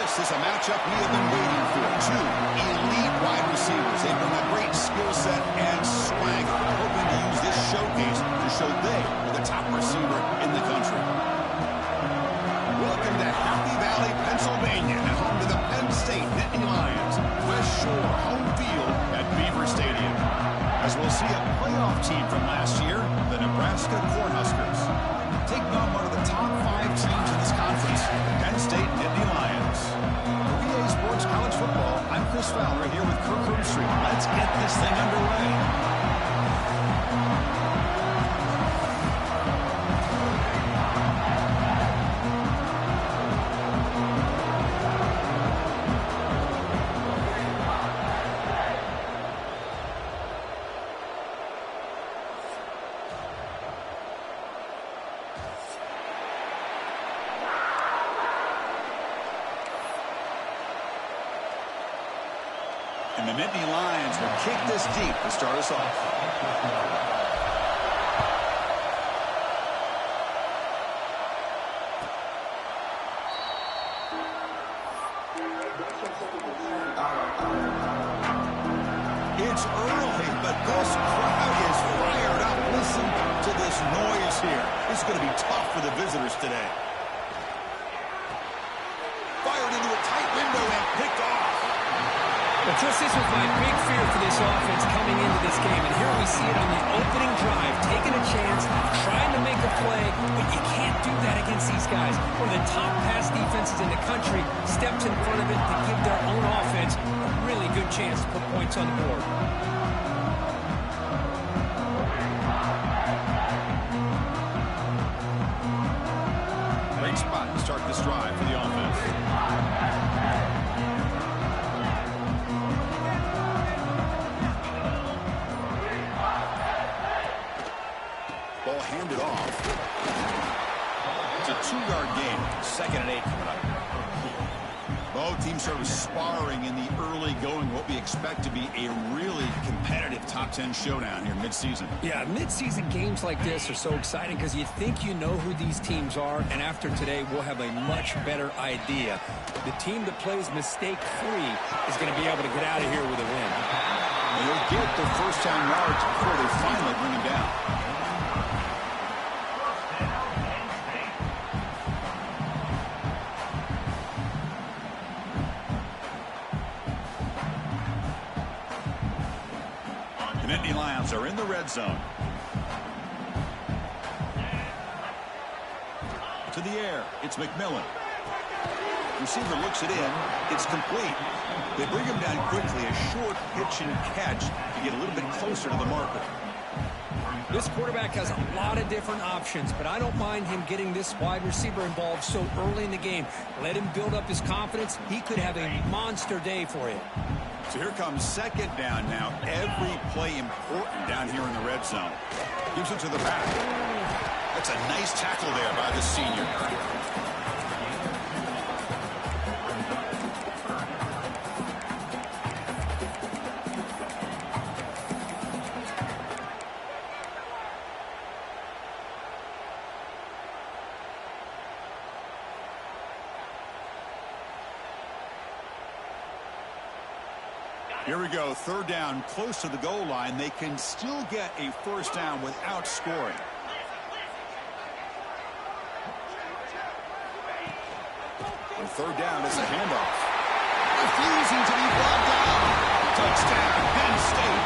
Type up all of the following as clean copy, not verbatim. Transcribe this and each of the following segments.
This is a matchup we have been waiting for. Two elite wide receivers. They bring a great skill set and swagger, hoping to use this showcase to show they are the top receiver in the country. Welcome to Happy Valley, Pennsylvania, and home to the Penn State Nittany Lions. West Shore home field at Beaver Stadium. As we'll see a playoff team from last year, the Nebraska Cornhuskers. Taking on one of the top 5 teams in this conference, the Penn State Nittany Lions. For EA Sports College Football, I'm Chris Fowler here with Kirk Herbstreit. Let's get this thing underway. And the Nittany Lions will kick this deep to start us off. It's early, but this crowd is fired up. Listen to this noise here. It's going to be tough for the visitors today. Fired into a tight window and picked off. But this was my big fear for this offense coming into this game. And here we see it on the opening drive, taking a chance, trying to make a play, but you can't do that against these guys. One of the top pass defenses in the country steps in front of it to give their own offense a really good chance to put points on the board. Great spot to start this drive for the offense. Ball handed off. It's a 2-yard gain. 2nd and 8 coming up. Both teams sort of sparring in the early going, what we expect to be a really competitive top 10 showdown here mid-season. Yeah, mid-season games like this are so exciting because you think you know who these teams are, and after today, we'll have a much better idea. The team that plays mistake-free is going to be able to get out of here with a win. And they'll get their first-down yards before they finally bring him down. The Nittany Lions are in the red zone. To the air, it's McMillan. Receiver looks it in. It's complete. They bring him down quickly. A short pitch and catch to get a little bit closer to the marker. This quarterback has a lot of different options, but I don't mind him getting this wide receiver involved so early in the game. Let him build up his confidence. He could have a monster day for you. So here comes 2nd down now. Every play important down here in the red zone. Gives it to the back. That's a nice tackle there by the senior. Here we go, 3rd down, close to the goal line. They can still get a first down without scoring. On 3rd down, it's a handoff. Refusing to be brought down. Touchdown, Penn State.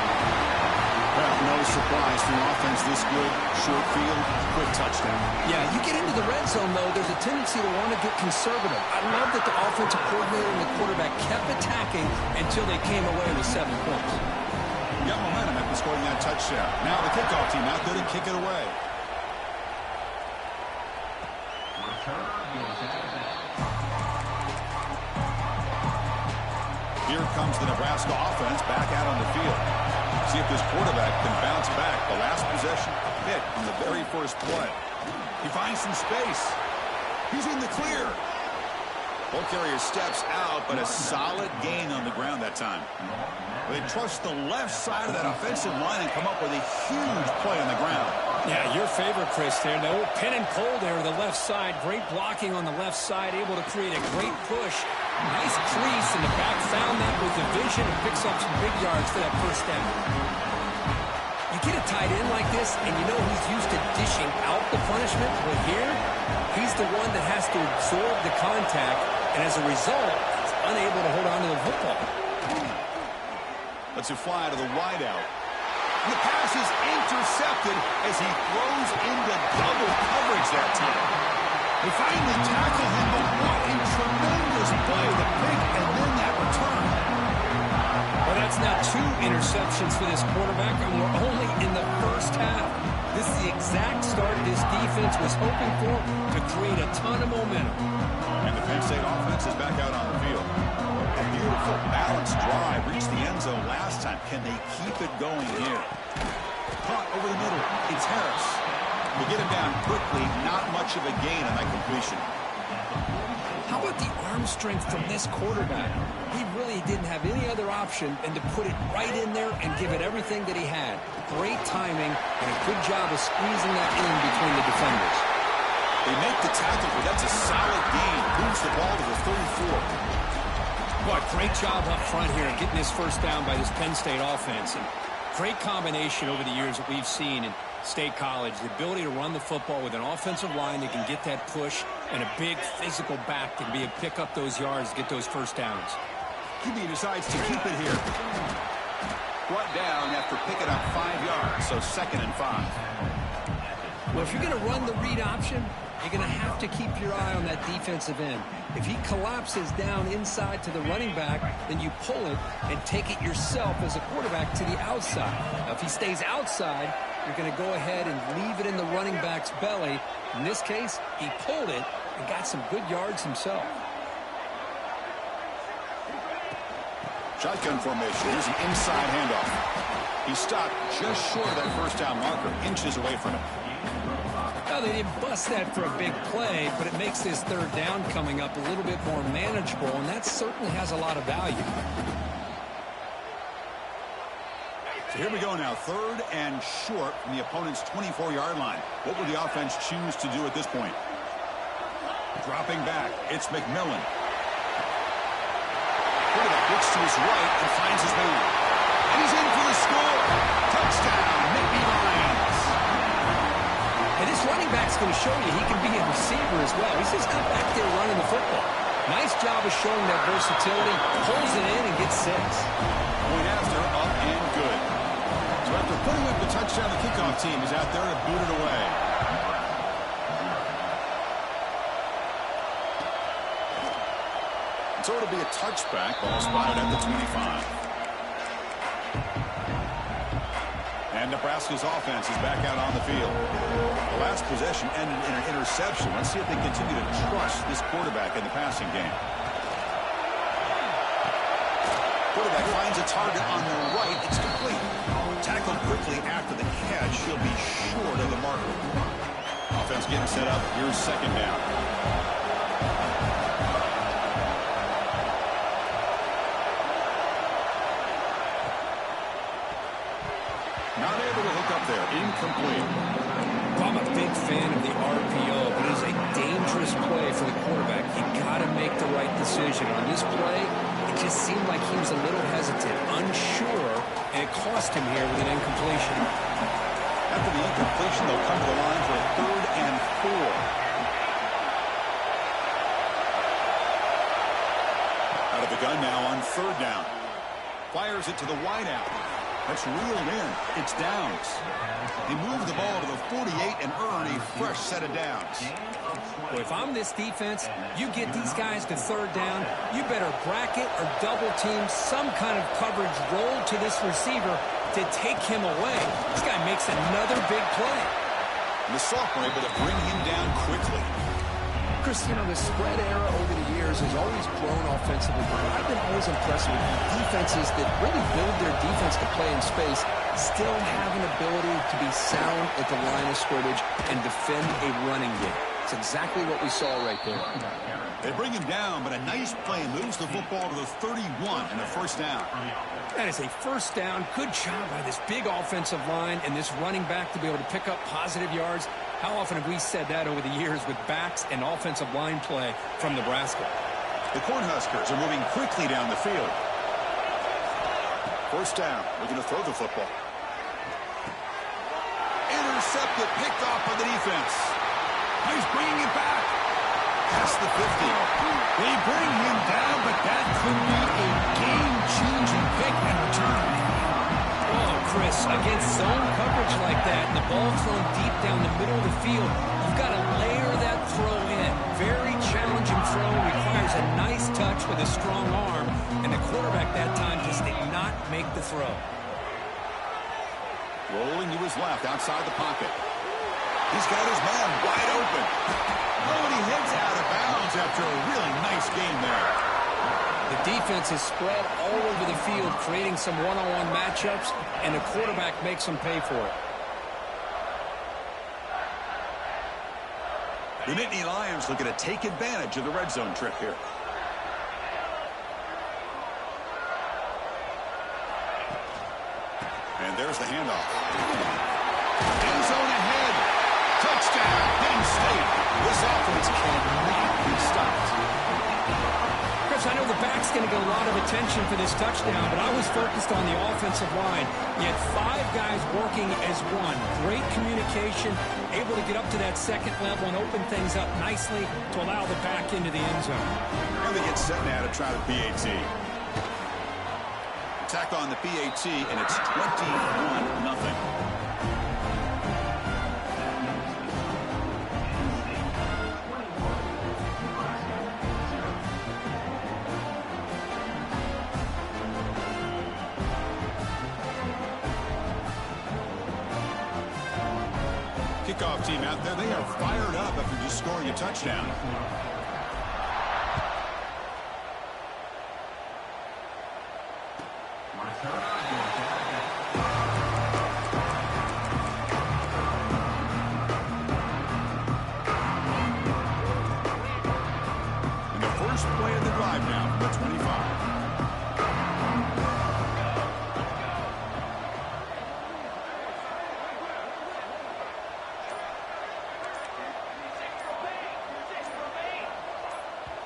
Well, no surprise for an offense this good. Short field, quick touchdown. Yeah, you get into the red zone, though, there's a tendency to want to get conservative. I love that the offensive coordinator and the quarterback kept attacking until they came away with 7 points. Got momentum after scoring that touchdown. Now the kickoff team out there to kick it away. Here comes the Nebraska offense back out on the field. See if this quarterback can bounce back. The last possession hit on the very first play. He finds some space. He's in the clear. Ball carrier steps out, but a solid gain on the ground that time. They trust the left side of that offensive line and come up with a huge play on the ground. Yeah, your favorite, Chris, there. The old pin and pull there to the left side. Great blocking on the left side, able to create a great push. Nice crease in the back. Found that with the vision and picks up some big yards for that first down. You get a tight end like this, and you know he's used to dishing out the punishment. But here, he's the one that has to absorb the contact, and as a result, he's unable to hold on to the football. Lets it fly to the wideout. The pass is intercepted as he throws into double coverage that time. They finally tackle him, but what a tremendous play, the pick and then that return. Well, that's now 2 interceptions for this quarterback, and we're only in the first half. This is the exact start this defense was hoping for to create a ton of momentum. And the Penn State offense is back out on the field. A beautiful, balanced drive reached the end zone last time. Can they keep it going here? Punt over the middle. It's Harris. They get him down quickly. Not much of a gain on that completion. How about the arm strength from this quarterback? He really didn't have any other option than to put it right in there and give it everything that he had. Great timing and a good job of squeezing that in between the defenders. They make the tackle, but that's a solid gain. Moves the ball to the 34. Boy, great job up front here getting this first down by this Penn State offense. And great combination over the years that we've seen in State College. The ability to run the football with an offensive line that can get that push and a big physical back can be able to pick up those yards, get those first downs. QB decides to keep it here. Brought down after picking up 5 yards, so 2nd and 5. Well, if you're going to run the read option, you're going to have to keep your eye on that defensive end. If he collapses down inside to the running back, then you pull it and take it yourself as a quarterback to the outside. Now, if he stays outside, you're going to go ahead and leave it in the running back's belly. In this case, he pulled it and got some good yards himself. Shotgun formation. Here's an inside handoff. He stopped just short of that first down marker, inches away from it. Well, they didn't bust that for a big play, but it makes this third down coming up a little bit more manageable, and that certainly has a lot of value. So here we go now, 3rd and short from the opponent's 24-yard line. What would the offense choose to do at this point? Dropping back, it's McMillan. Quarterback looks to his right and finds his man. And he's in for the score. Touchdown, Nittany Lions. And this running back's going to show you he can be a receiver as well. He's just come back there running the football. Nice job of showing that versatility. Pulls it in and gets 6. Point after, up and good. So after putting up the touchdown, the kickoff team is out there to boot it away. So it'll be a touchback. Ball spotted at the 25. And Nebraska's offense is back out on the field. The last possession ended in an interception. Let's see if they continue to trust this quarterback in the passing game. Quarterback finds a target on the right. It's complete. Tackled quickly after the catch. He'll be short of the marker. Offense getting set up. Here's 2nd down. Not able to hook up there. Incomplete. I'm a big fan of the RPO, but it is a dangerous play for the quarterback. You got to make the right decision. On this play, it just seemed like he was a little hesitant, unsure, and it cost him here with an incompletion. After the incompletion, they'll come to the line for a 3rd and 4. Out of the gun now on 3rd down. Fires it to the wideout. That's reeled in. It's downs. They move the ball to the 48 and earn a fresh set of downs. Well, if I'm this defense, you get these guys to 3rd down, you better bracket or double team some kind of coverage roll to this receiver to take him away. This guy makes another big play. And the sophomore able to bring him down quickly. Chris, you know, the spread era over the years has always grown offensively, but I've been always impressed with defenses that really build their defense to play in space, still have an ability to be sound at the line of scrimmage and defend a running game. It's exactly what we saw right there. They bring him down, but a nice play moves the football to the 31 and a first down. That is a first down. Good job by this big offensive line and this running back to be able to pick up positive yards. How often have we said that over the years with backs and offensive line play from Nebraska? The Cornhuskers are moving quickly down the field. First down. Looking to throw the football. Intercepted, picked off by the defense. He's bringing it back. Past the 50. They bring him down, but that could be a game-changing pick and return. Oh, Chris, against zone coverage like that, and the ball thrown deep down the middle of the field, you've got to layer that throw in. Very challenging throw, requires a nice touch with a strong arm, and the quarterback that time just did not make the throw. Rolling to his left, outside the pocket. He's got his man wide open. Oh, and he heads out of bounds after a really nice game there. The defense is spread all over the field, creating some one-on-one matchups, and the quarterback makes them pay for it. The Nittany Lions looking to take advantage of the red zone trip here. And there's the handoff. End zone ahead. Touchdown, Penn State. This offense cannot be stopped. Chris, I know the back's going to get a lot of attention for this touchdown, but I was focused on the offensive line. You had 5 guys working as one. Great communication, able to get up to that second level and open things up nicely to allow the back into the end zone. And they get set now to try the PAT. Attack on the PAT, and it's 21-0. Kickoff team out there, they are fired up after just scoring a touchdown. And the first play of the drive now from the 25.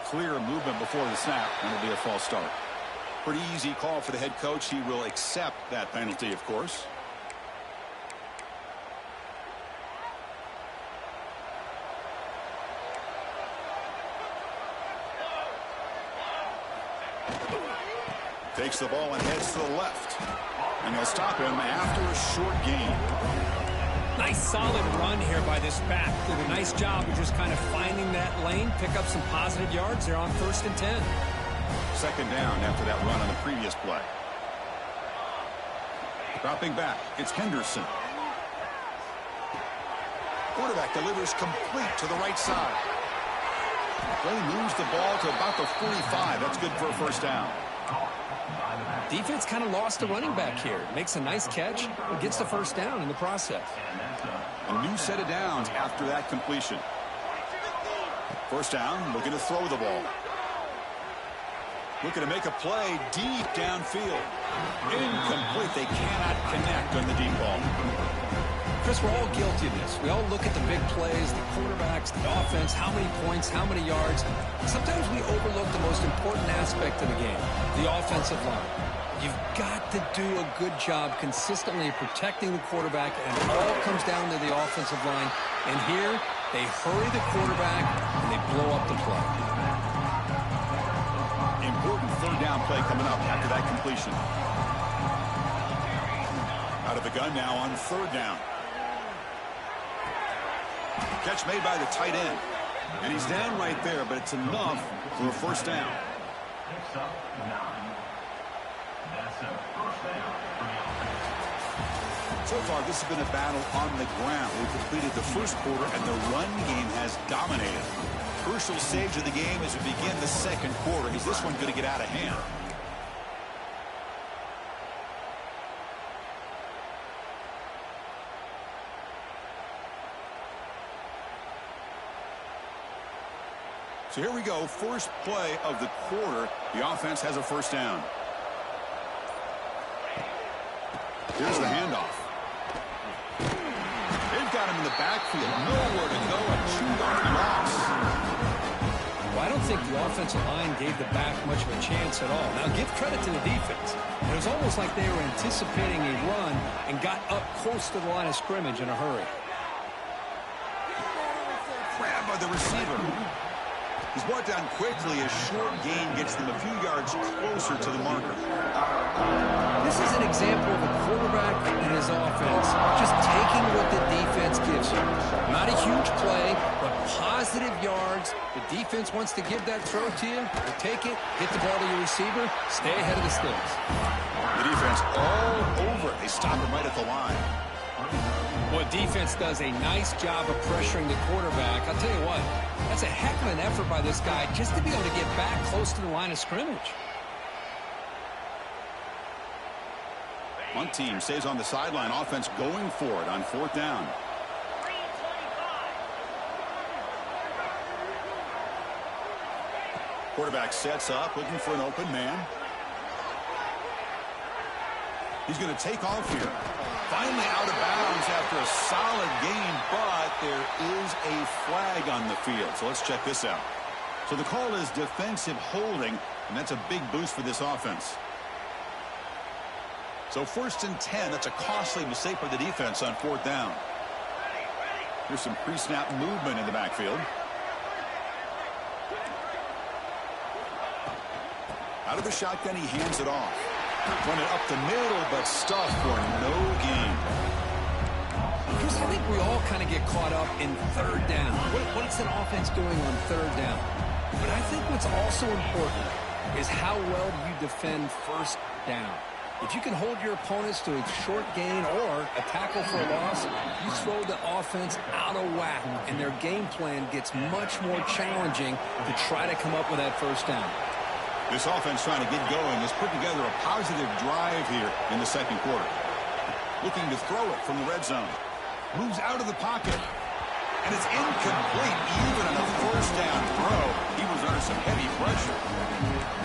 Clear movement before the snap, and it'll be a false start. Pretty easy call for the head coach. He will accept that penalty, of course. Takes the ball and heads to the left. And they'll stop him after a short gain. Nice solid run here by this back. Did a nice job of just kind of finding that lane, pick up some positive yards. They're on 1st and 10. Second down after that run on the previous play. Dropping back, it's Henderson. Quarterback delivers complete to the right side. Play moves the ball to about the 45. That's good for a first down. Defense kind of lost the running back here. Makes a nice catch and gets the first down in the process. A new set of downs after that completion. First down, looking to throw the ball. Looking to make a play deep downfield. Incomplete. They cannot connect on the deep ball. Chris, we're all guilty of this. We all look at the big plays, the quarterbacks, the offense, how many points, how many yards. Sometimes we overlook the most important aspect of the game, the offensive line. You've got to do a good job consistently protecting the quarterback, and it all comes down to the offensive line. And here, they hurry the quarterback, and they blow up the play. Important third down play coming up after that completion. Out of the gun now on third down. Catch made by the tight end. And he's down right there, but it's enough for a first down. So far, this has been a battle on the ground. We've completed the first quarter, and the run game has dominated. Crucial stage of the game as we begin the second quarter. Is this one going to get out of hand? So here we go, first play of the quarter. The offense has a first down. Here's the handoff. They've got him in the backfield. Nowhere to go. A 2-yard loss. Well, I don't think the offensive line gave the back much of a chance at all. Now, give credit to the defense. It was almost like they were anticipating a run and got up close to the line of scrimmage in a hurry. Grabbed by the receiver. He's brought down quickly. A short gain gets them a few yards closer to the marker. This is an example of a quarterback and his offense just taking what the defense gives him. Not a huge play, but positive yards. The defense wants to give that throw to you. You take it, get the ball to your receiver, stay ahead of the sticks. The defense all over it. They stop him right at the line. Well, defense does a nice job of pressuring the quarterback. I'll tell you what, that's a heck of an effort by this guy just to be able to get back close to the line of scrimmage. One team stays on the sideline. Offense going for it on fourth down. Quarterback sets up, looking for an open man. He's going to take off here. Finally out of bounds after a solid gain, but there is a flag on the field. So let's check this out. So the call is defensive holding, and that's a big boost for this offense. So 1st and 10, that's a costly mistake for the defense on fourth down. Here's some pre-snap movement in the backfield. Out of the shotgun, he hands it off. Run it up the middle, but stuffed for no gain. Because I think we all kind of get caught up in third down. What's an offense doing on third down? But I think what's also important is how well you defend first down. If you can hold your opponents to a short gain or a tackle for a loss, you throw the offense out of whack, and their game plan gets much more challenging to try to come up with that first down. This offense trying to get going has put together a positive drive here in the second quarter. Looking to throw it from the red zone. Moves out of the pocket. And it's incomplete even on a first down throw. He was under some heavy pressure.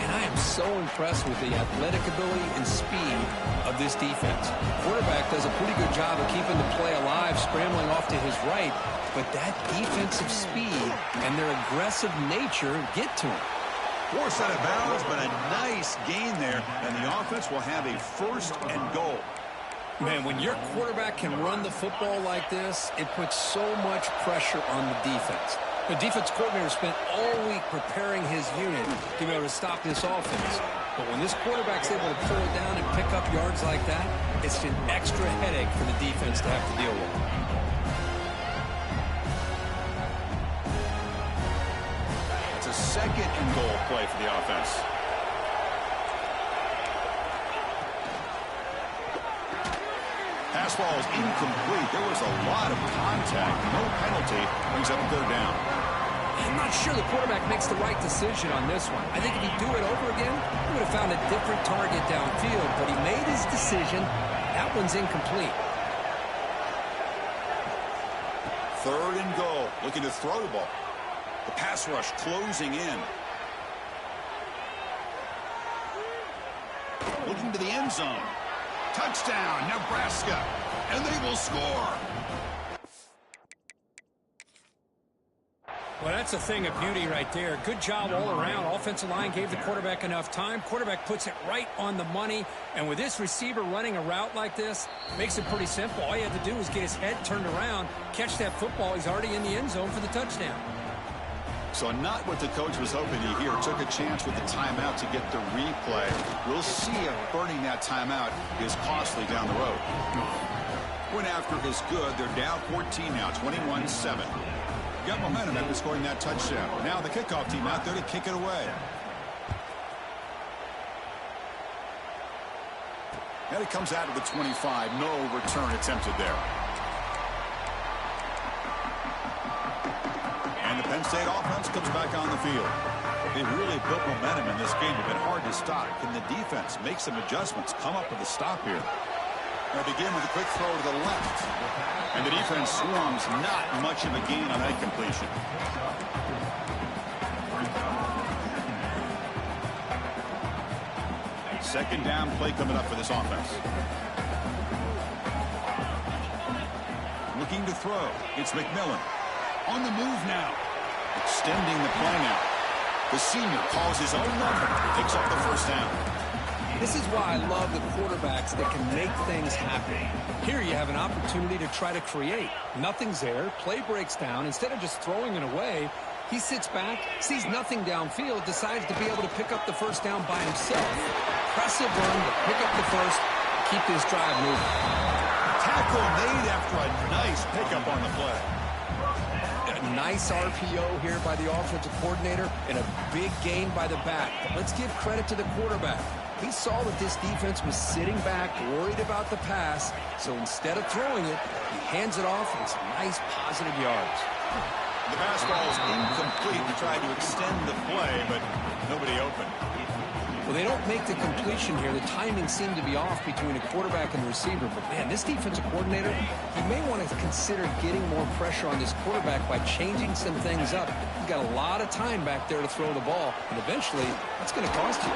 And I am so impressed with the athletic ability and speed of this defense. Quarterback does a pretty good job of keeping the play alive, scrambling off to his right. But that defensive speed and their aggressive nature get to him. Forced out of bounds, but a nice gain there, and the offense will have a first and goal. Man, when your quarterback can run the football like this, it puts so much pressure on the defense. The defense coordinator spent all week preparing his unit to be able to stop this offense. But when this quarterback's able to pull it down and pick up yards like that, it's an extra headache for the defense to have to deal with. Second and goal play for the offense. Pass ball is incomplete. There was a lot of contact. No penalty. Brings up a third down. I'm not sure the quarterback makes the right decision on this one. I think if he'd do it over again, he would have found a different target downfield, but he made his decision. That one's incomplete. Third and goal. Looking to throw the ball. The pass rush closing in. Looking to the end zone. Touchdown, Nebraska. And they will score. Well, that's a thing of beauty right there. Good job all around. Offensive line gave the quarterback enough time. Quarterback puts it right on the money. And with this receiver running a route like this, makes it pretty simple. All you have to do is get his head turned around, catch that football. He's already in the end zone for the touchdown. So not what the coach was hoping to hear. Took a chance with the timeout to get the replay. We'll see if burning that timeout is costly down the road. Went after is good. They're down 14 now, 21-7. Got momentum after scoring that touchdown. Now the kickoff team out there to kick it away. And it comes out of the 25. No return attempted there. And the Penn State offense comes back on the field. They really built momentum in this game. It's been hard to stop. Can the defense make some adjustments? Come up with a stop here. They'll begin with a quick throw to the left. And the defense swarms. Not much of a gain on that completion. Second down play coming up for this offense. Looking to throw. It's McMillan. On the move now. Extending the play now. The senior calls his own number. Picks up the first down. This is why I love the quarterbacks that can make things happen. Here you have an opportunity to try to create. Nothing's there. Play breaks down. Instead of just throwing it away, he sits back, sees nothing downfield, decides to be able to pick up the first down by himself. Impressive run to pick up the first, keep this drive moving. Tackle made after a nice pickup on the play. A nice RPO here by the offensive coordinator and a big gain by the back. But let's give credit to the quarterback. He saw that this defense was sitting back, worried about the pass, so instead of throwing it, he hands it off and some nice positive yards. The pass ball is incomplete. He tried to extend the play, but nobody open. Well, they don't make the completion here. The timing seemed to be off between a quarterback and the receiver. But, man, this defensive coordinator, he may want to consider getting more pressure on this quarterback by changing some things up. You've got a lot of time back there to throw the ball, and eventually that's going to cost you.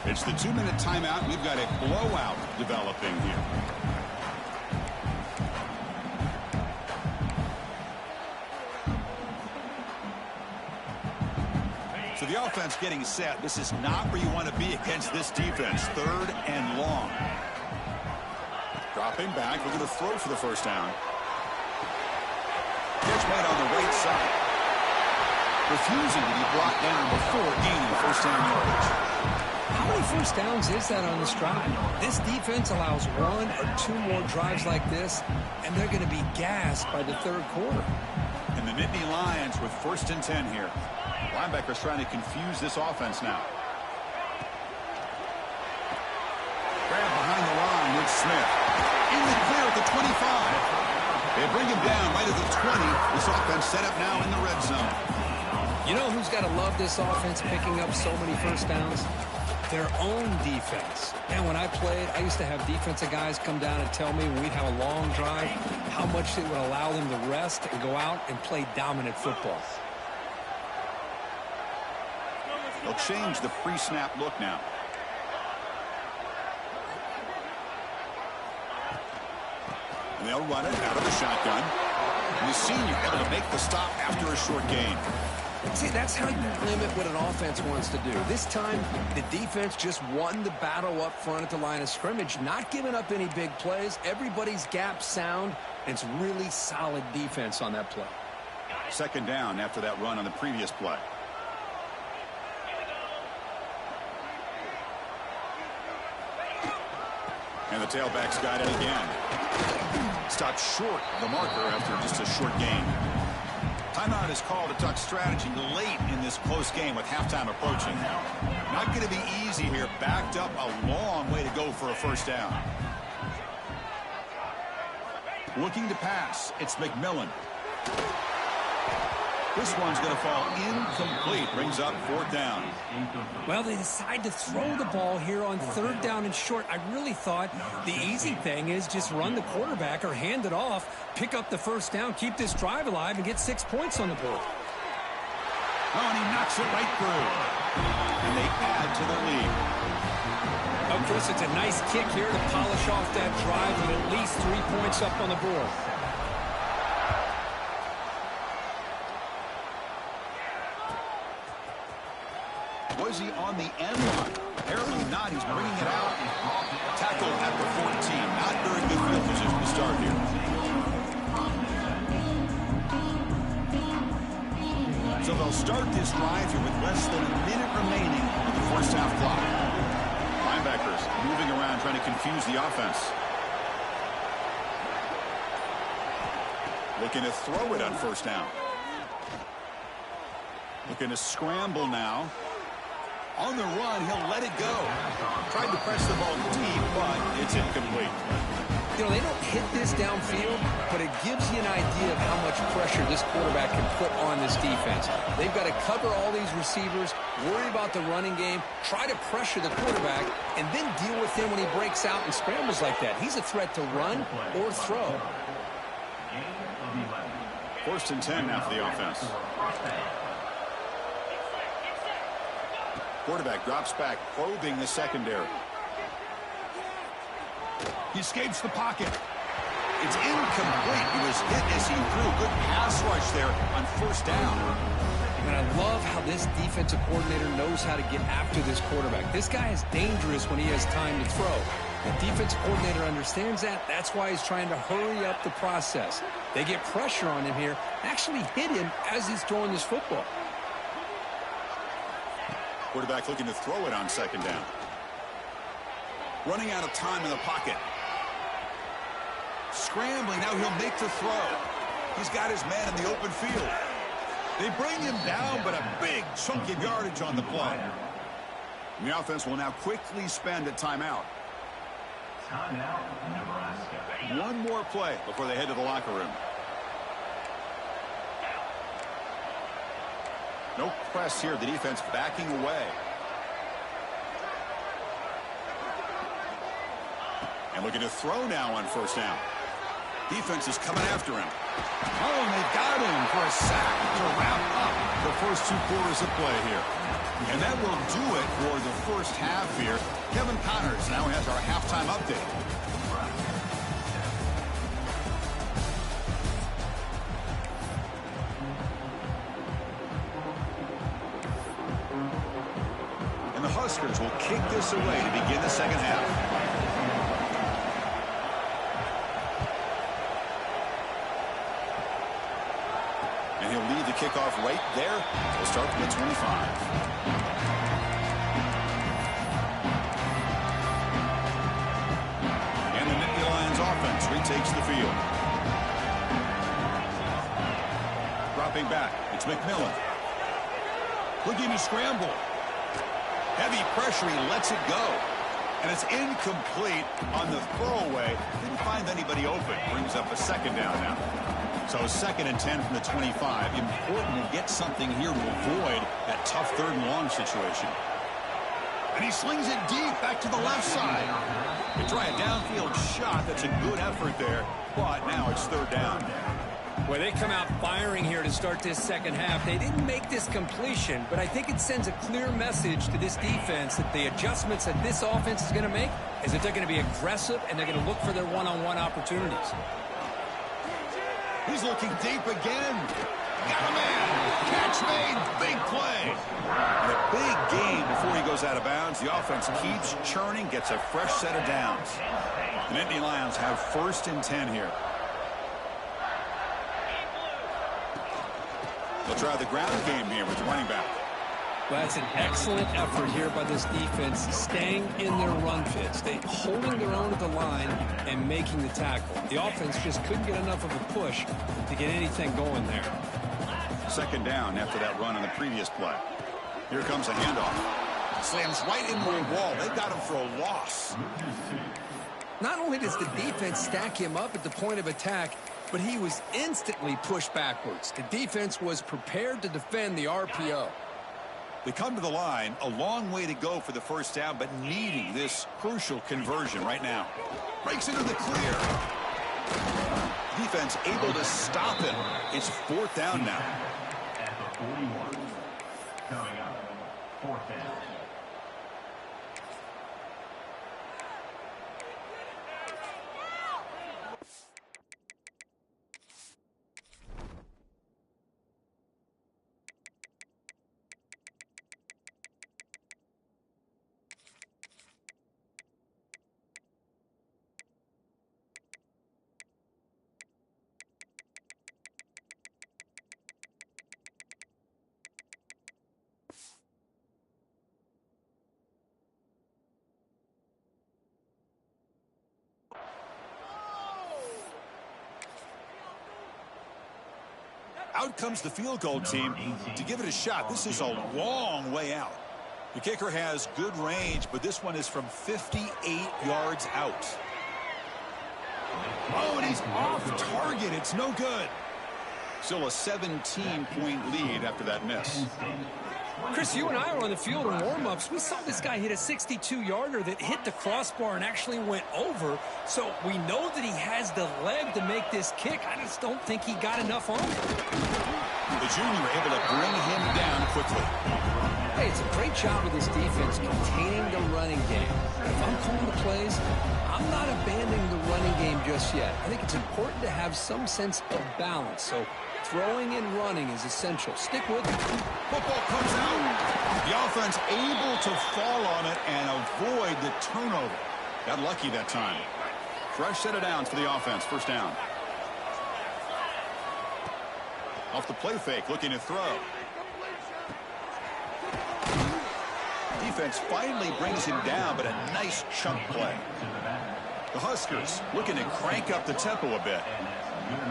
It's the 2-minute timeout. We've got a blowout developing here. So the offense getting set. This is not where you want to be against this defense. 3rd and long. Dropping back. We're going to throw for the first down. Catch made on the right side. Refusing to be brought down before gaining first down yardage. How many first downs is that on this drive? This defense allows 1 or 2 more drives like this, and they're going to be gassed by the 3rd quarter. And the Nittany Lions with 1st and 10 here. Linebackers trying to confuse this offense now. Grab behind the line with Smith. In the clear at the 25. They bring him down right at the 20. This offense set up now in the red zone. You know who's got to love this offense picking up so many first downs? Their own defense. And when I played, I used to have defensive guys come down and tell me when we'd have a long drive how much it would allow them to rest and go out and play dominant football. They'll change the pre-snap look now. And they'll run it out of the shotgun. And the senior able to make the stop after a short gain. See, that's how you limit what an offense wants to do. This time, the defense just won the battle up front at the line of scrimmage, not giving up any big plays. Everybody's gap sound, and it's really solid defense on that play. 2nd down after that run on the previous play. And the tailback's got it again. Stopped short of the marker after just a short gain. Timeout is called to talk strategy late in this close game with halftime approaching. Not going to be easy here. Backed up a long way to go for a first down. Looking to pass. It's McMillan. This one's going to fall incomplete. Brings up 4th down. Well, they decide to throw the ball here on 3rd down and short. I really thought the easy thing is just run the quarterback or hand it off, pick up the first down, keep this drive alive, and get 6 points on the board. Oh, and he knocks it right through. And they add to the lead. Of course, it's a nice kick here to polish off that drive with at least 3 points up on the board. Was he on the end line? Apparently not. He's bringing it out. Tackle at the 14. Not very good field position to start here. So they'll start this drive here with less than a minute remaining on the first half clock. Linebackers moving around trying to confuse the offense. Looking to throw it on first down. Looking to scramble now. On the run, he'll let it go. Tried to press the ball deep, but it's incomplete. You know, they don't hit this downfield, but it gives you an idea of how much pressure this quarterback can put on this defense. They've got to cover all these receivers, worry about the running game, try to pressure the quarterback, and then deal with him when he breaks out and scrambles like that. He's a threat to run or throw. 1st and 10 now for the offense. Quarterback drops back, probing the secondary. He escapes the pocket. It's incomplete. He was hit as he threw. Good pass rush there on 1st down. And I love how this defensive coordinator knows how to get after this quarterback. This guy is dangerous when he has time to throw. The defensive coordinator understands that. That's why he's trying to hurry up the process. They get pressure on him here, actually hit him as he's throwing this football. Quarterback looking to throw it on 2nd down. Running out of time in the pocket. Scrambling, now he'll make the throw. He's got his man in the open field. They bring him down, but a big chunk of yardage on the play. And the offense will now quickly spend a timeout. Timeout, Nebraska. One more play before they head to the locker room. No press here. The defense backing away. And looking to throw now on 1st down. Defense is coming after him. Oh, and they've got him for a sack to wrap up the first 2 quarters of play here. And that will do it for the first half here. Kevin Connors now has our halftime update. And the Huskers will kick this away to begin the 2nd half. He'll lead the kickoff right there. We'll start from the 25. And the Nittany Lions offense retakes the field. Dropping back, it's McMillan. Looking to scramble. Heavy pressure, he lets it go. And it's incomplete on the throwaway. Didn't find anybody open. Brings up a 2nd down now. So 2nd and 10 from the 25. Important to get something here to avoid that tough 3rd and long situation. And he slings it deep back to the left side. They try a downfield shot. That's a good effort there. But now it's 3rd down. Well, they come out firing here to start this 2nd half. They didn't make this completion, but I think it sends a clear message to this defense that the adjustments that this offense is going to make is that they're going to be aggressive and they're going to look for their one-on-one opportunities. He's looking deep again. Got a man. Catch made. Big play. And a big gain before he goes out of bounds. The offense keeps churning, gets a fresh set of downs. The Nittany Lions have 1st and 10 here. They'll try the ground game here with the running back. Well, that's an excellent effort here by this defense, staying in their run fits. They holding their own at the line and making the tackle. The offense just couldn't get enough of a push to get anything going there. 2nd down after that run on the previous play. Here comes a handoff. Slams right into a wall. They got him for a loss. Not only does the defense stack him up at the point of attack, but he was instantly pushed backwards. The defense was prepared to defend the RPO. They come to the line, a long way to go for the 1st down, but needing this crucial conversion right now. Breaks into the clear. Defense able to stop him. It's 4th down now. At the 41. Coming up, 4th down. Out comes the field goal team to give it a shot. This is a long way out. The kicker has good range, but this one is from 58 yards out. Oh, and he's off target. It's no good. Still a 17-point lead after that miss. Chris, you and I were on the field in warm-ups. We saw this guy hit a 62-yarder that hit the crossbar and actually went over. So we know that he has the leg to make this kick. I just don't think he got enough on it. The junior able to bring him down quickly. Hey, it's a great job of this defense containing the running game. If I'm calling the plays, I'm not abandoning the running game just yet. I think it's important to have some sense of balance. So throwing and running is essential. Stick with it. Football comes out. The offense able to fall on it and avoid the turnover. Got lucky that time. Fresh set of downs for the offense. First down. Off the play fake, looking to throw. Defense finally brings him down, but a nice chunk play. The Huskers looking to crank up the tempo a bit.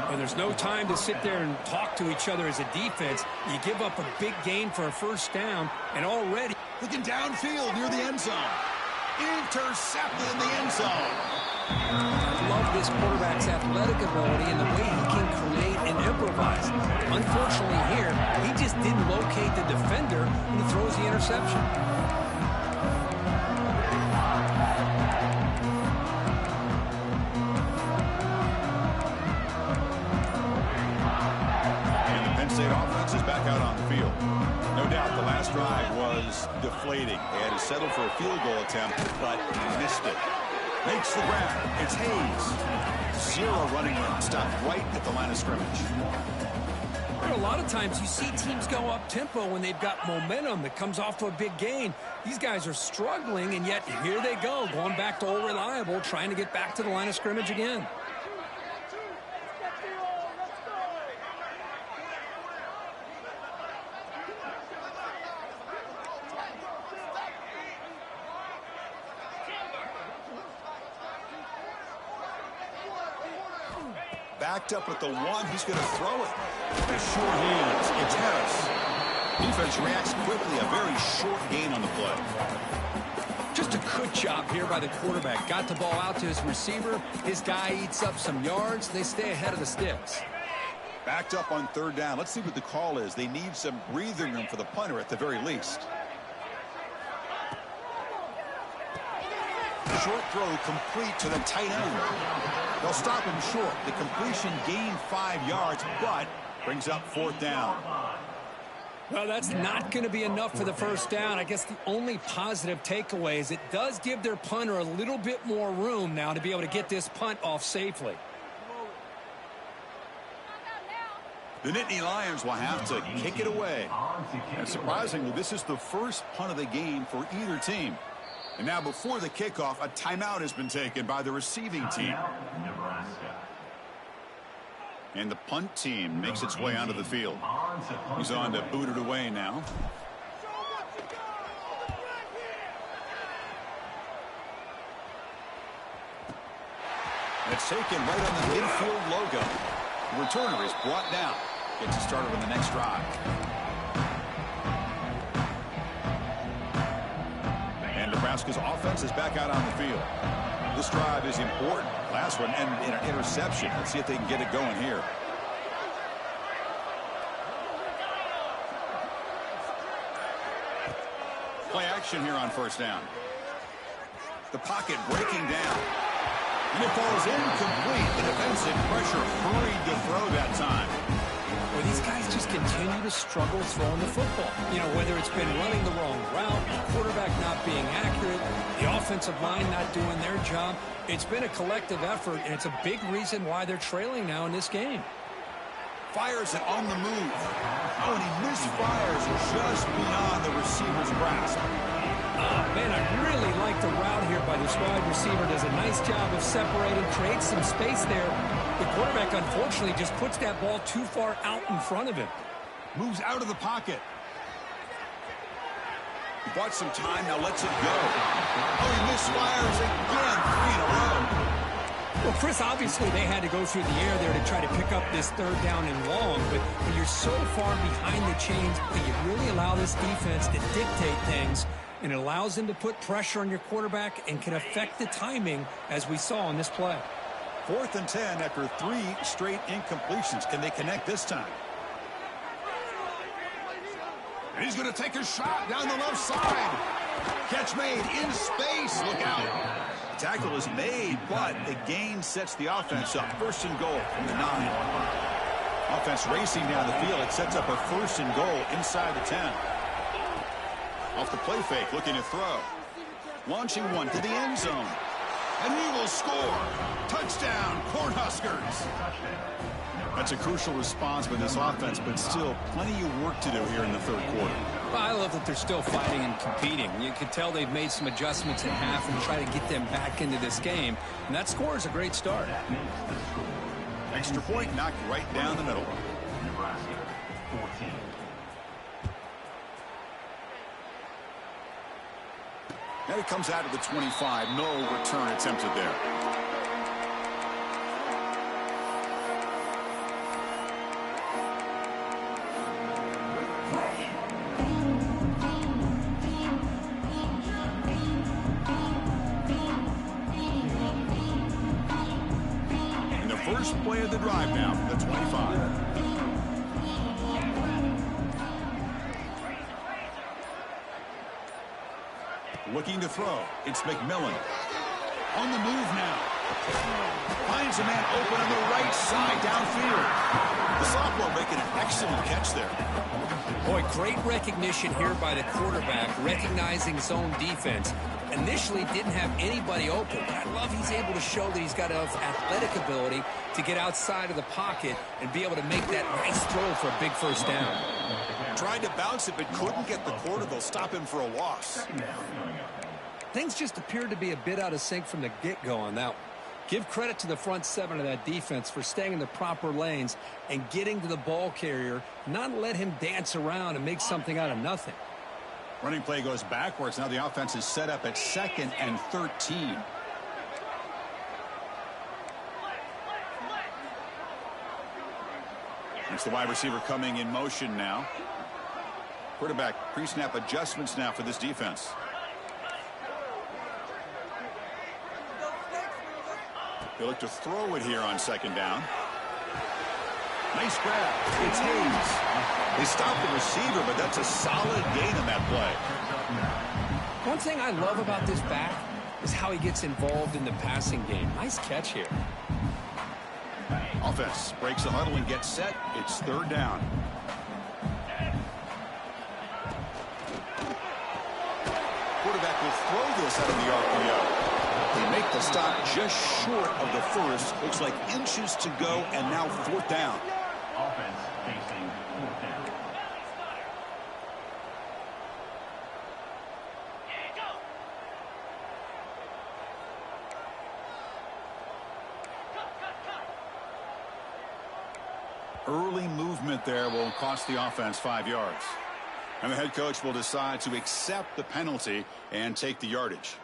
And there's no time to sit there and talk to each other as a defense. You give up a big gain for a first down, and already looking downfield near the end zone. Intercepted in the end zone. I love this quarterback's athletic ability and the way he can create and improvise. Unfortunately here, he just didn't locate the defender when he throws the interception. And the Penn State offense is back out on the field. No doubt the last drive was deflating. They had to settle for a field goal attempt, but missed it. Makes the grab. It's Hayes. Zero running room. Stopped right at the line of scrimmage. A lot of times you see teams go up tempo when they've got momentum that comes off to a big gain. These guys are struggling, and yet here they go, going back to old reliable, trying to get back to the line of scrimmage again. Backed up at the one. He's going to throw it. Short hands. It's Harris. Defense reacts quickly. A very short gain on the play. Just a good job here by the quarterback. Got the ball out to his receiver. His guy eats up some yards. They stay ahead of the sticks. Backed up on third down. Let's see what the call is. They need some breathing room for the punter at the very least. Short throw complete to the tight end. They'll stop him short. The completion gained 5 yards, but brings up fourth down. Well, that's not going to be enough for the first down. I guess the only positive takeaway is it does give their punter a little bit more room now to be able to get this punt off safely. The Nittany Lions will have to kick it away. And surprisingly, this is the first punt of the game for either team. And now before the kickoff, a timeout has been taken by the receiving team. Nebraska. And the punt team makes its way onto the field. He's on to boot it away now. It's taken right on the midfield logo. The returner is brought down. Gets it started on the next drive. And Nebraska's offense is back out on the field. This drive is important. Last one ended in an interception. Let's see if they can get it going here. Play action here on first down. The pocket breaking down. And it falls incomplete. The defensive pressure hurried to throw that time. Well, these guys just continue to struggle throwing the football. You know, whether it's been running the wrong route, the quarterback not being accurate, the offensive line not doing their job. It's been a collective effort, and it's a big reason why they're trailing now in this game. Fires it on the move. Oh, and he misfires just beyond the receiver's grasp. Man, I really like the route here by this wide receiver. Does a nice job of separating, creates some space there. The quarterback, unfortunately, just puts that ball too far out in front of him. Moves out of the pocket. He bought some time, now lets it go. Oh, he misfires again, 3 in a row. Well, Chris, obviously they had to go through the air there to try to pick up this third down and long, but when you're so far behind the chains, you really allow this defense to dictate things, and it allows them to put pressure on your quarterback and can affect the timing, as we saw in this play. 4th and 10 after 3 straight incompletions. Can they connect this time? And he's going to take a shot down the left side. Catch made in space. Look out. The tackle is made, but the gain sets the offense up. 1st and goal from the 9. Offense racing down the field. It sets up a 1st and goal inside the 10. Off the play fake, looking to throw. Launching one to the end zone. And he will score. Touchdown, Cornhuskers. That's a crucial response by this offense, but still plenty of work to do here in the 3rd quarter. Well, I love that they're still fighting and competing. You can tell they've made some adjustments at half and try to get them back into this game. And that score is a great start. Extra point knocked right down the middle. Nebraska 14. And it comes out of the 25. No return attempted there. And the first play of the drive now from the 25. Looking to throw. It's McMillan. On the move now. Finds a man open on the right side downfield. The sophomore making an excellent catch there. Boy, great recognition here by the quarterback, recognizing zone defense. Initially didn't have anybody open, but I love he's able to show that he's got enough athletic ability to get outside of the pocket and be able to make that nice throw for a big 1st down. Tried to bounce it, but couldn't get the quarter. They'll stop him for a loss. Things just appeared to be a bit out of sync from the get-go on that one. Give credit to the front 7 of that defense for staying in the proper lanes and getting to the ball carrier, not let him dance around and make something out of nothing. Running play goes backwards. Now the offense is set up at 2nd and 13. It's the wide receiver coming in motion now. Quarterback pre-snap adjustments now for this defense. They look to throw it here on 2nd down. Nice grab. It's Hayes. They stop the receiver, but that's a solid gain on that play. One thing I love about this back is how he gets involved in the passing game. Nice catch here. Offense breaks the huddle and gets set. It's 3rd down. Quarterback will throw this out of the RPO. They make the stop just short of the 1st. Looks like inches to go, and now 4th down. Offense facing 4th down. Early movement there will cost the offense 5 yards. And the head coach will decide to accept the penalty and take the yardage.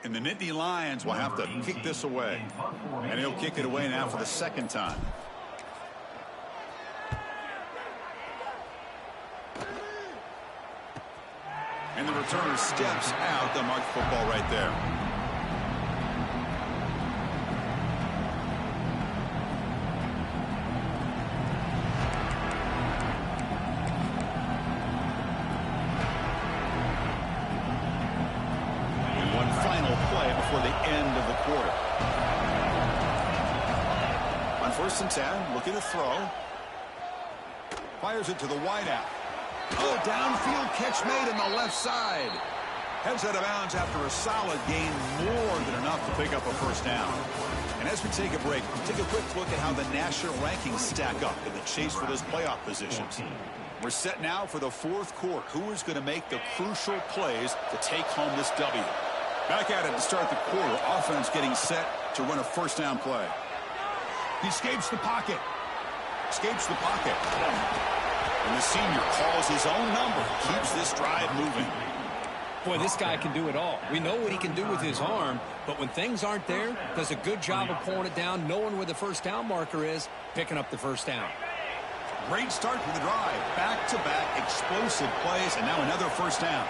And the Nittany Lions will have to kick this away. And he'll kick it away now for the 2nd time. And the returner steps out. They'll mark the football right there. Before the end of the quarter. On 1st and 10, looking to throw. Fires it to the wideout. Oh, downfield catch made on the left side. Heads out of bounds after a solid gain, more than enough to pick up a 1st down. And as we take a break, take a quick look at how the national rankings stack up in the chase for those playoff positions. We're set now for the 4th quarter. Who is going to make the crucial plays to take home this W? Back at it to start the quarter. Offense getting set to run a 1st down play. He escapes the pocket. Escapes the pocket. And the senior calls his own number. Keeps this drive moving. Boy, this guy can do it all. We know what he can do with his arm, but when things aren't there, does a good job of pulling it down, knowing where the first down marker is, picking up the first down. Great start for the drive. Back-to-back explosive plays, and now another first down.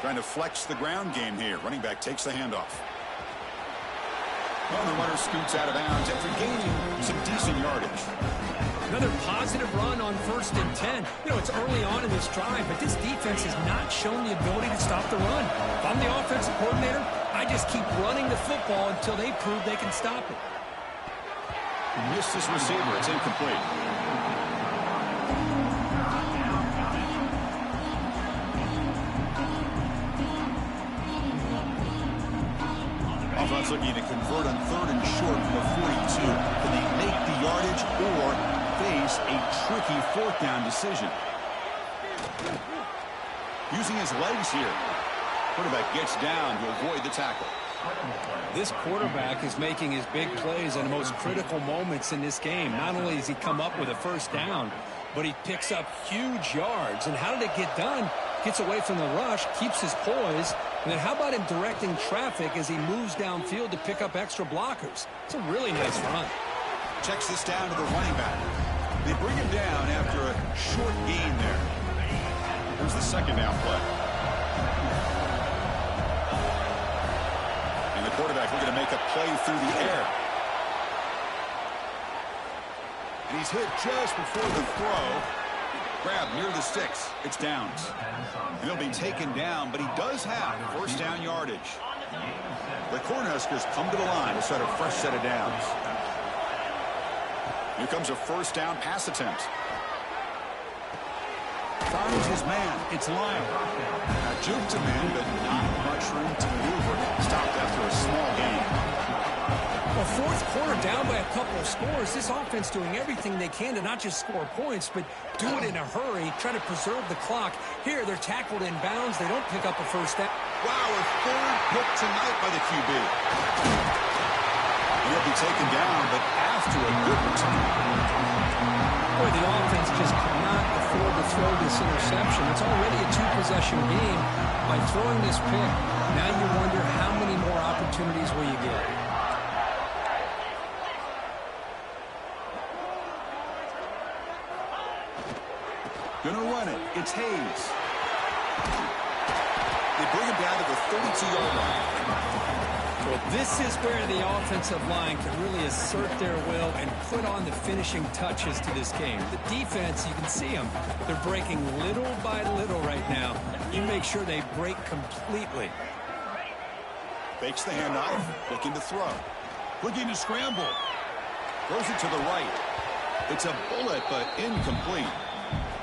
Trying to flex the ground game here. Running back takes the handoff. Well, the runner scoots out of bounds after gaining some decent yardage. Another positive run on 1st and 10. You know, it's early on in this drive, but this defense has not shown the ability to stop the run. If I'm the offensive coordinator, I just keep running the football until they prove they can stop it. He missed his receiver. It's incomplete. Offense looking to convert on 3rd and short from the 42. Can they make the yardage or face a tricky 4th down decision? Using his legs here. Quarterback gets down to avoid the tackle. This quarterback is making his big plays in the most critical moments in this game. Not only does he come up with a first down, but he picks up huge yards. And how did it get done? Gets away from the rush, keeps his poise, and then how about him directing traffic as he moves downfield to pick up extra blockers? It's a really nice run. Checks this down to the running back. They bring him down after a short gain there. Here's the 2nd down play. And the quarterback looking to make a play through the air. And he's hit just before the throw. Grab near the sticks. It's downs. And he'll be taken down, but he does have first down yardage. The Cornhuskers come to the line to set a fresh set of downs. Here comes a first down pass attempt. Finds his man. It's Lyle. Now juke to man, but not much room to maneuver. Stopped after a small gain. Well, 4th quarter down by a couple of scores. This offense doing everything they can to not just score points, but do it in a hurry, try to preserve the clock. Here, they're tackled in bounds. They don't pick up a first down. Wow, a 3rd pick tonight by the QB. He'll be taken down, but after a good return. Boy, the offense just cannot afford to throw this interception. It's already a 2-possession game. By throwing this pick, now you wonder how many more opportunities will you get. Gonna run it. It's Hayes. They bring him down to the 32-yard line. Well, this is where the offensive line can really assert their will and put on the finishing touches to this game. The defense, you can see them. They're breaking little by little right now. You make sure they break completely. Fakes the handoff. Looking to throw. Looking to scramble. Throws it to the right. It's a bullet, but incomplete.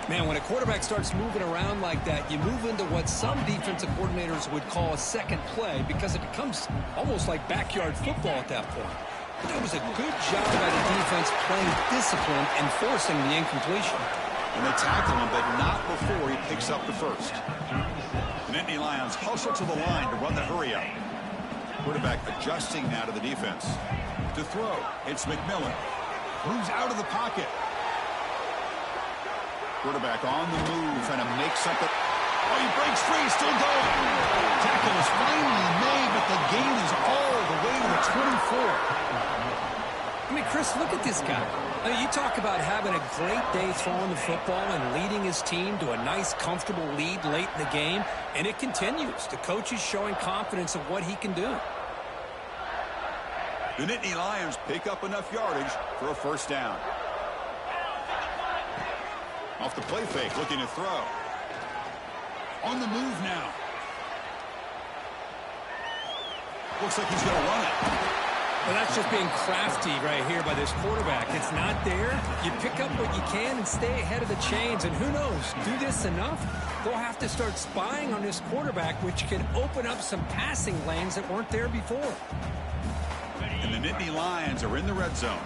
Man, when a quarterback starts moving around like that, you move into what some defensive coordinators would call a second play because it becomes almost like backyard football at that point. But it was a good job by the defense playing discipline and forcing the incompletion. And they tackle him, but not before he picks up the first. The Nittany Lions hustle to the line to run the hurry up. Quarterback adjusting now to the defense. To throw, it's McMillan. Moves out of the pocket. Quarterback on the move, trying to make something. Oh, he breaks free, still going. Tackle is finally made, but the gain is all the way to the 24. I mean, Chris, look at this guy. I mean, you talk about having a great day throwing the football and leading his team to a nice, comfortable lead late in the game, and it continues. The coach is showing confidence of what he can do. The Nittany Lions pick up enough yardage for a first down. Off the play fake, looking to throw. On the move now. Looks like he's going to run it. Well, that's just being crafty right here by this quarterback. It's not there. You pick up what you can and stay ahead of the chains. And who knows, do this enough, they'll have to start spying on this quarterback, which can open up some passing lanes that weren't there before. And the Nittany Lions are in the red zone.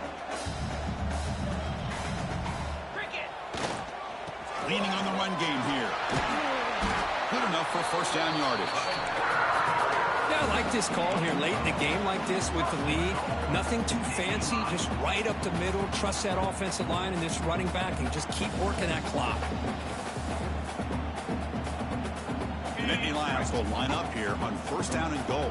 Leaning on the run game here. Good enough for first down yardage. Yeah, I like this call here late in the game like this with the lead. Nothing too fancy, just right up the middle. Trust that offensive line and this running back and just keep working that clock. Nittany Lions will line up here on first down and goal.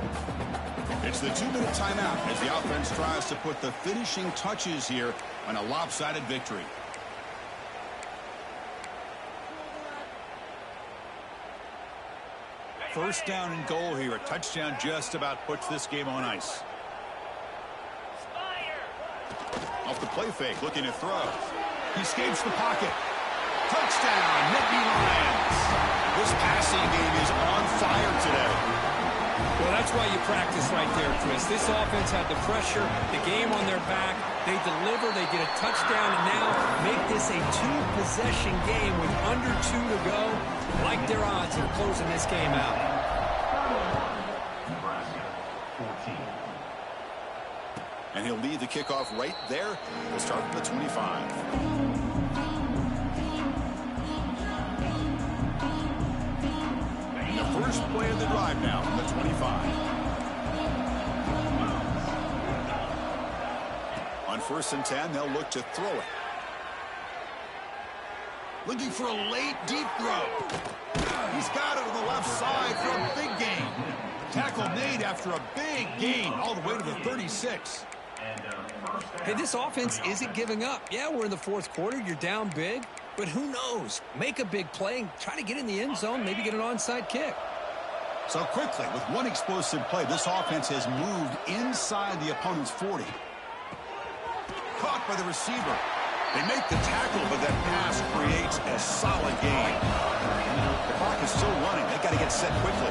It's the 2-minute timeout as the offense tries to put the finishing touches here on a lopsided victory. First down and goal here. A touchdown just about puts this game on ice. Off the play fake, looking to throw. He escapes the pocket. Touchdown, Nittany Lions. This passing game is on fire today. Well, that's why you practice right there, Chris. This offense had the pressure, the game on their back. They deliver, they get a touchdown, and now make this a 2-possession game with under 2 to go. Like their odds of closing this game out. Nebraska, 14. And he'll lead the kickoff right there. We'll start from the 25. The first play of the drive now from the 25. On 1st and 10, they'll look to throw it. Looking for a late, deep throw. He's got it on the left side for a big gain. Tackle made after a big gain all the way to the 36. Hey, this offense isn't giving up. Yeah, we're in the 4th quarter. You're down big. But who knows? Make a big play and try to get in the end zone, maybe get an onside kick. So quickly, with one explosive play, this offense has moved inside the opponent's 40. Caught by the receiver. They make the tackle, but that pass creates a solid gain. The clock is still running. They've got to get set quickly.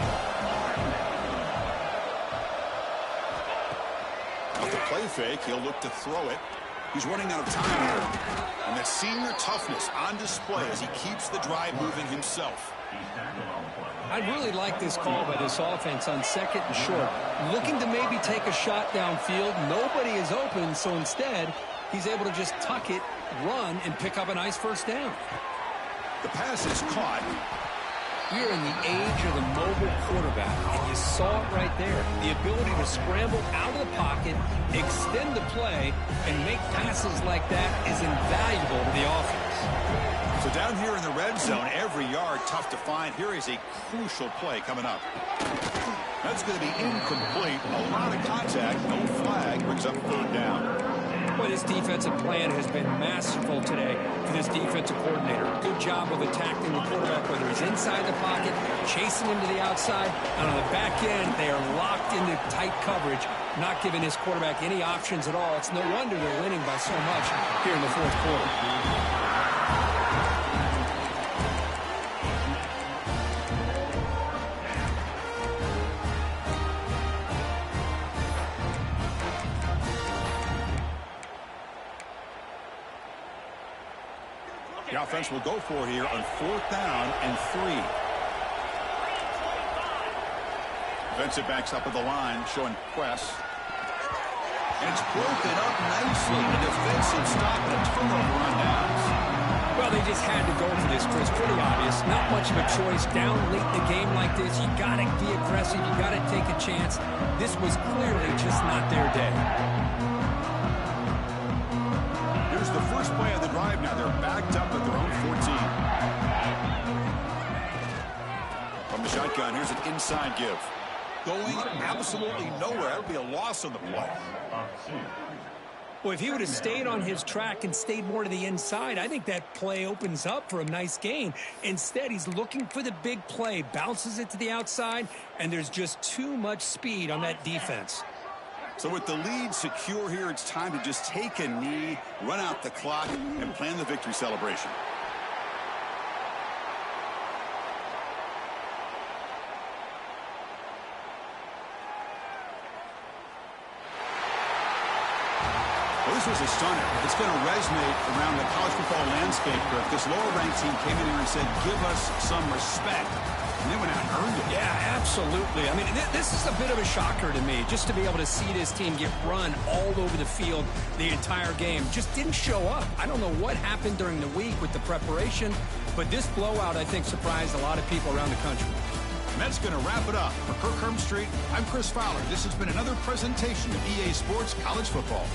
Off the play fake, he'll look to throw it. He's running out of time here. And that senior toughness on display as he keeps the drive moving himself. I really like this call by this offense on 2nd and short. Looking to maybe take a shot downfield. Nobody is open, so instead, he's able to just tuck it, run, and pick up a nice first down. The pass is caught. We are in the age of the mobile quarterback, and you saw it right there. The ability to scramble out of the pocket, extend the play, and make passes like that is invaluable to the offense. So down here in the red zone, every yard tough to find. Here is a crucial play coming up. That's going to be incomplete. A lot of contact, no flag, brings up 3rd down. Boy, this defensive plan has been masterful today for this defensive coordinator. Good job of attacking the quarterback, whether he's inside the pocket, chasing him to the outside, and on the back end, they are locked into tight coverage, not giving his quarterback any options at all. It's no wonder they're winning by so much here in the 4th quarter. The offense will go for here on 4th down and 3. Defensive backs up at the line, showing press. And it's broken up nicely. A defensive stop and a turnover on downs. Well, they just had to go for this, Chris. Pretty obvious. Not much of a choice. Down late in the game like this, you got to be aggressive. You got to take a chance. This was clearly just not their day. Here's the first play of the drive. Now they're backed up at their own 14. From the shotgun, here's an inside give. Going absolutely nowhere. That would be a loss on the play. Well, if he would have stayed on his track and stayed more to the inside, I think that play opens up for a nice gain. Instead, he's looking for the big play, bounces it to the outside, and there's just too much speed on that defense. So with the lead secure here, it's time to just take a knee, run out the clock, and plan the victory celebration. Well, this was a stunner. It's going to resonate around the college football landscape if this lower-ranked team came in here and said, give us some respect. And they went out and earned it. Yeah, absolutely. I mean, this is a bit of a shocker to me, just to be able to see this team get run all over the field the entire game. Just didn't show up. I don't know what happened during the week with the preparation, but this blowout, I think, surprised a lot of people around the country. And that's going to wrap it up. For Kirk Street, I'm Chris Fowler. This has been another presentation of EA Sports College Football.